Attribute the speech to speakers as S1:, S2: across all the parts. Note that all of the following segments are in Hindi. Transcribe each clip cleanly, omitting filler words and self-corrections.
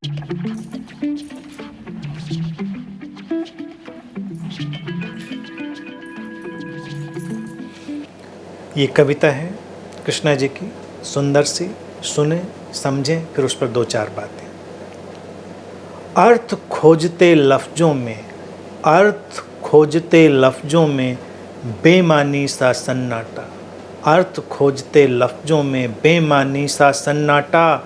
S1: ये कविता है कृष्णा जी की, सुंदर सी, सुने, समझें, फिर उस पर दो चार बातें। अर्थ खोजते लफ्ज़ों में, अर्थ खोजते लफ्ज़ों में बेमानी सा सन्नाटा। अर्थ खोजते लफ्ज़ों में बेमानी सा सन्नाटा।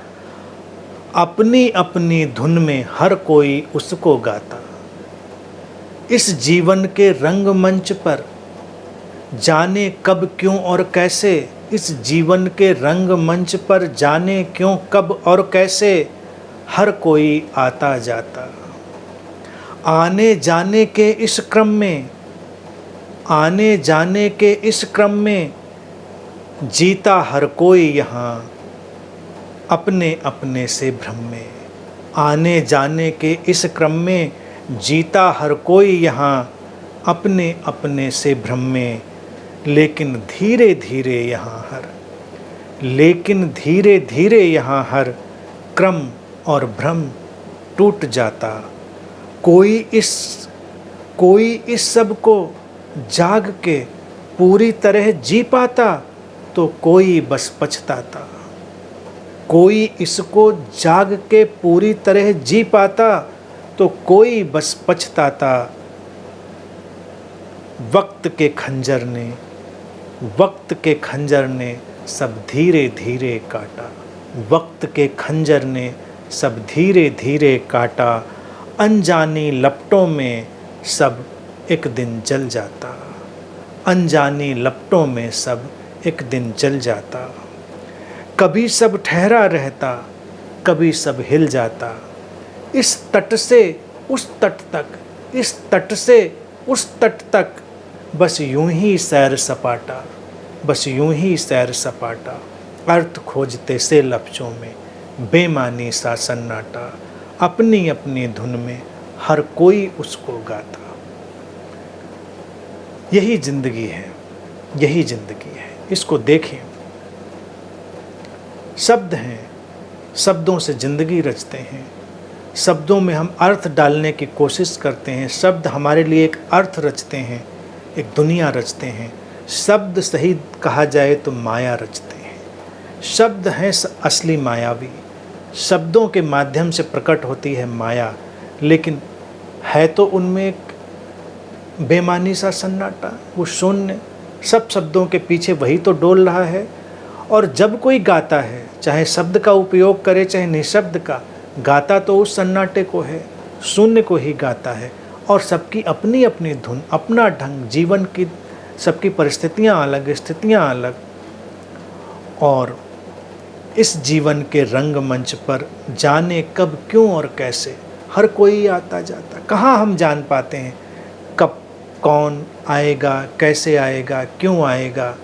S1: अपनी अपनी धुन में हर कोई उसको गाता। इस जीवन के रंगमंच पर जाने कब क्यों और कैसे, इस जीवन के रंगमंच पर जाने क्यों कब और कैसे हर कोई आता जाता। आने जाने के इस क्रम में, आने जाने के इस क्रम में जीता हर कोई यहाँ अपने अपने से भ्रम में। आने जाने के इस क्रम में जीता हर कोई यहाँ अपने अपने से भ्रम में। लेकिन धीरे धीरे यहाँ हर क्रम और भ्रम टूट जाता। कोई इस सब को जाग के पूरी तरह जी पाता तो कोई बस पछताता। कोई इसको जाग के पूरी तरह जी पाता तो कोई बस पछताता। वक्त के खंजर ने सब धीरे धीरे काटा। वक्त के खंजर ने सब धीरे धीरे काटा। अनजानी लपटों में सब एक दिन जल जाता। अनजानी लपटों में सब एक दिन जल जाता। कभी सब ठहरा रहता, कभी सब हिल जाता। इस तट से उस तट तक, इस तट से उस तट तक बस यूं ही सैर सपाटा, बस यूं ही सैर सपाटा। अर्थ खोजते से लफ्ज़ों में बेमानी सा सन्नाटा। अपनी अपनी धुन में हर कोई उसको गाता। यही ज़िंदगी है, यही ज़िंदगी है। इसको देखें। शब्द हैं, शब्दों से ज़िंदगी रचते हैं। शब्दों में हम अर्थ डालने की कोशिश करते हैं। शब्द हमारे लिए एक अर्थ रचते हैं, एक दुनिया रचते हैं। शब्द सही कहा जाए तो माया रचते हैं। शब्द हैं असली मायावी। शब्दों के माध्यम से प्रकट होती है माया, लेकिन है तो उनमें एक बेमानी सा सन्नाटा, वो शून्य। सब शब्दों के पीछे वही तो डोल रहा है। और जब कोई गाता है, चाहे शब्द का उपयोग करे चाहे निःशब्द का, गाता तो उस सन्नाटे को है, शून्य को ही गाता है। और सबकी अपनी अपनी धुन, अपना ढंग, जीवन की सबकी परिस्थितियाँ अलग, स्थितियाँ अलग। और इस जीवन के रंगमंच पर जाने कब क्यों और कैसे हर कोई आता जाता। कहाँ हम जान पाते हैं कब कौन आएगा, कैसे आएगा, क्यों आएगा,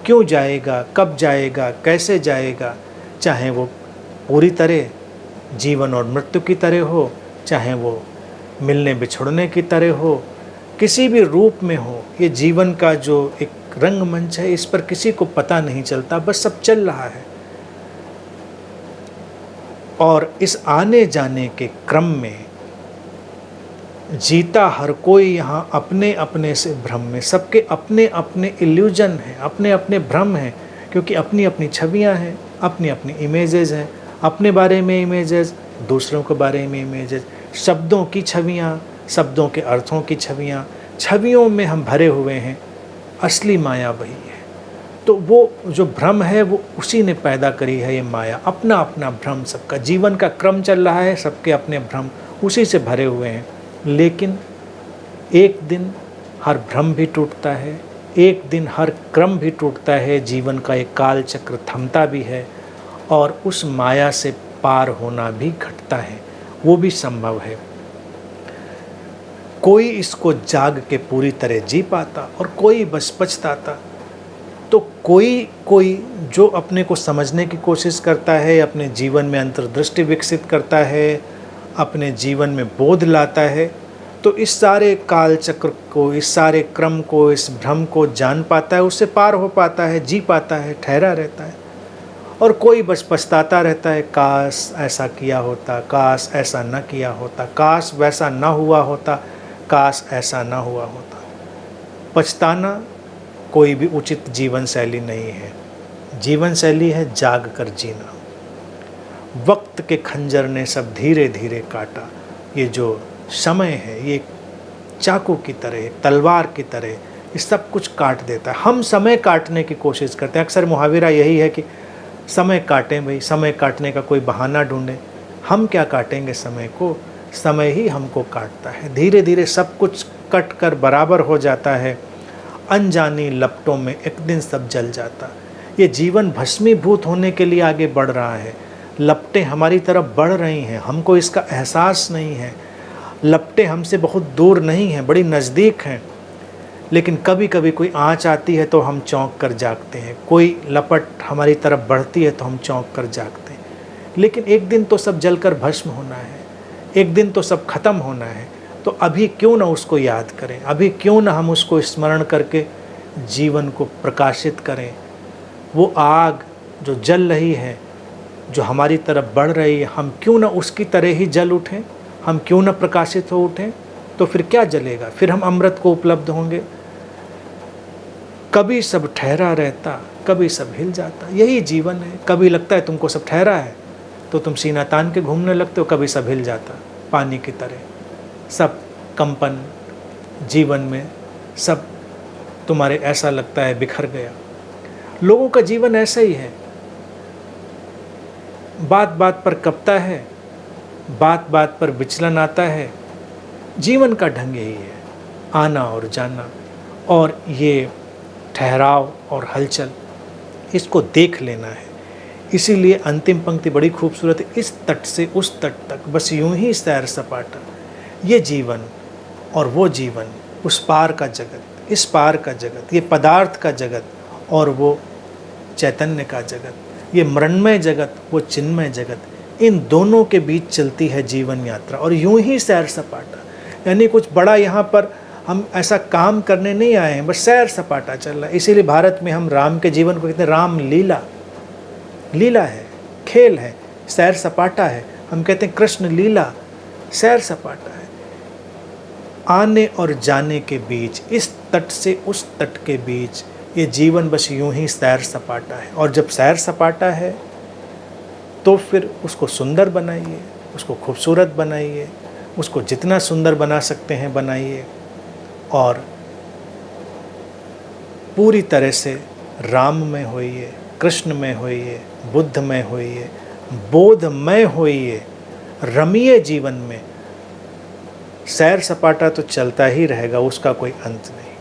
S1: क्यों जाएगा, कब जाएगा, कैसे जाएगा। चाहे वो पूरी तरह जीवन और मृत्यु की तरह हो, चाहे वो मिलने बिछड़ने की तरह हो, किसी भी रूप में हो। ये जीवन का जो एक रंगमंच है, इस पर किसी को पता नहीं चलता, बस सब चल रहा है। और इस आने जाने के क्रम में जीता हर कोई यहाँ अपने अपने से भ्रम में। सबके अपने अपने इल्यूजन हैं, अपने अपने भ्रम हैं, क्योंकि अपनी अपनी छवियाँ हैं, अपनी अपनी इमेजेस हैं। अपने बारे में इमेजेस, दूसरों के बारे में इमेजेस। शब्दों की छवियाँ, शब्दों के अर्थों की छवियाँ, छवियों में हम भरे हुए हैं। असली माया वही है। तो वो जो भ्रम है वो उसी ने पैदा करी है, ये माया। अपना अपना भ्रम, सबका जीवन का क्रम चल रहा है, सबके अपने भ्रम उसी से भरे हुए हैं। लेकिन एक दिन हर भ्रम भी टूटता है, एक दिन हर क्रम भी टूटता है। जीवन का एक काल चक्र थमता भी है और उस माया से पार होना भी घटता है, वो भी संभव है। कोई इसको जाग के पूरी तरह जी पाता और कोई बस पछताता। तो कोई जो अपने को समझने की कोशिश करता है, अपने जीवन में अंतर्दृष्टि विकसित करता है, अपने जीवन में बोध लाता है, तो इस सारे काल चक्र को, इस सारे क्रम को, इस भ्रम को जान पाता है, उससे पार हो पाता है, जी पाता है, ठहरा रहता है। और कोई बस पछताता रहता है, काश ऐसा किया होता, काश ऐसा न किया होता, काश वैसा ना हुआ होता, काश ऐसा ना हुआ होता। पछताना कोई भी उचित जीवन शैली नहीं है। जीवन शैली है जाग कर जीना। वक्त के खंजर ने सब धीरे धीरे काटा। ये जो समय है ये चाकू की तरह, तलवार की तरह, ये सब कुछ काट देता है। हम समय काटने की कोशिश करते हैं। अक्सर मुहावरा यही है कि समय काटें भाई, समय काटने का कोई बहाना ढूंढें। हम क्या काटेंगे समय को, समय ही हमको काटता है। धीरे धीरे सब कुछ कट कर बराबर हो जाता है। अनजानी लपटों में एक दिन सब जल जाता। ये जीवन भस्मीभूत होने के लिए आगे बढ़ रहा है। लपटें हमारी तरफ बढ़ रही हैं, हमको इसका एहसास नहीं है। लपटें हमसे बहुत दूर नहीं हैं, बड़ी नज़दीक हैं। लेकिन कभी कभी कोई आँच आती है तो हम चौंक कर जागते हैं। कोई लपट हमारी तरफ बढ़ती है तो हम चौंक कर जागते हैं। लेकिन एक दिन तो सब जलकर भस्म होना है, एक दिन तो सब खत्म होना है। तो अभी क्यों ना उसको याद करें, अभी क्यों ना हम उसको स्मरण करके जीवन को प्रकाशित करें। वो आग जो जल रही है, जो हमारी तरफ बढ़ रही है, हम क्यों ना उसकी तरह ही जल उठें, हम क्यों ना प्रकाशित हो उठें। तो फिर क्या जलेगा, फिर हम अमृत को उपलब्ध होंगे। कभी सब ठहरा रहता, कभी सब हिल जाता, यही जीवन है। कभी लगता है तुमको सब ठहरा है तो तुम सीना तान के घूमने लगते हो, कभी सब हिल जाता पानी की तरह। सब कंपन जीवन में, सब तुम्हारे ऐसा लगता है बिखर गया। लोगों का जीवन ऐसा ही है, बात बात पर कपता है, बात बात पर विचलन आता है। जीवन का ढंग यही है, आना और जाना, और ये ठहराव और हलचल, इसको देख लेना है। इसीलिए अंतिम पंक्ति बड़ी खूबसूरत है, इस तट से उस तट तक बस यूं ही सैर सपाटा। ये जीवन और वो जीवन, उस पार का जगत, इस पार का जगत, ये पदार्थ का जगत और वो चैतन्य का जगत, ये मृण्मय जगत, वो चिन्मय जगत, इन दोनों के बीच चलती है जीवन यात्रा। और यूं ही सैर सपाटा, यानी कुछ बड़ा यहाँ पर हम ऐसा काम करने नहीं आए हैं, बस सैर सपाटा चल रहा है। इसीलिए भारत में हम राम के जीवन को कहते हैं राम लीला। लीला है, खेल है, सैर सपाटा है। हम कहते हैं कृष्ण लीला, सैर सपाटा है। आने और जाने के बीच, इस तट से उस तट के बीच, ये जीवन बस यूं ही सैर सपाटा है। और जब सैर सपाटा है तो फिर उसको सुंदर बनाइए, उसको खूबसूरत बनाइए, उसको जितना सुंदर बना सकते हैं बनाइए, और पूरी तरह से राम में होइए, कृष्ण में होइए, बुद्ध में होइए, बोधमय होइए, रमिए जीवन में। सैर सपाटा तो चलता ही रहेगा, उसका कोई अंत नहीं।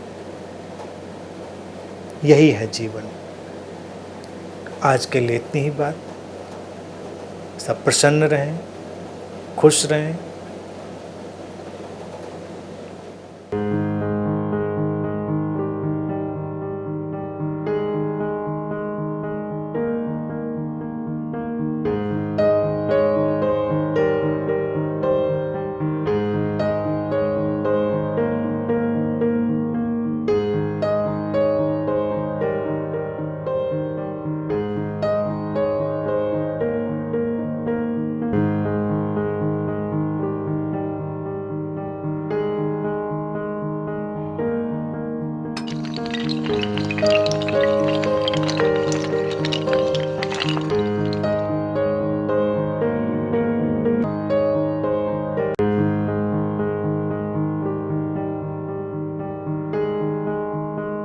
S1: यही है जीवन। आज के लिए इतनी ही बात। सब प्रसन्न रहें, खुश रहें,